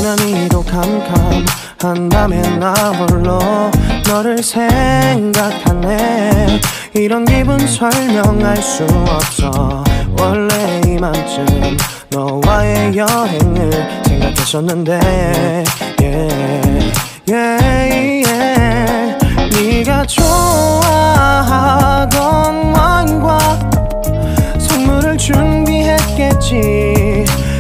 유난히도 캄캄한 밤에 나 홀로 너를 생각하네. 이런 기분 설명할 수 없어. 원래 이맘쯤 너와의 여행을 생각했었는데 yeah, yeah, yeah. 네가 좋아하던 와인과 선물을 준비했겠지.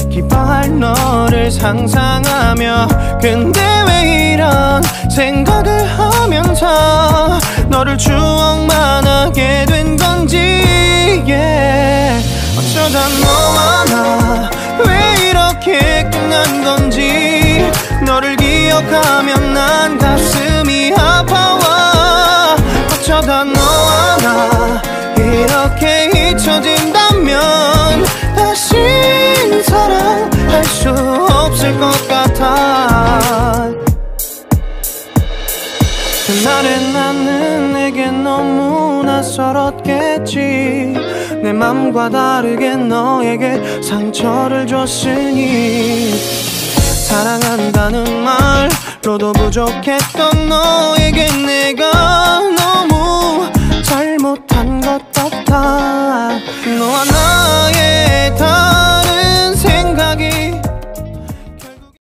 기뻐할 너를 상상하며. 근데 왜 이런 생각을 하면서 너를 추억만 하게 된 건지 yeah. 어쩌다 너와 나 왜 이렇게 끝난 건지. 너를 기억하면 난 가슴이 아파와. 어쩌다 너와 나 이렇게 잊혀진다면 다시 사랑할 수 없을 것 같아. 그날의 나는 내게 너무 낯설었겠지. 내 맘과 다르게 너에게 상처를 줬으니. 사랑한다는 말로도 부족했던 너에게 내가 너무 잘못한 것 같아. 너와 나의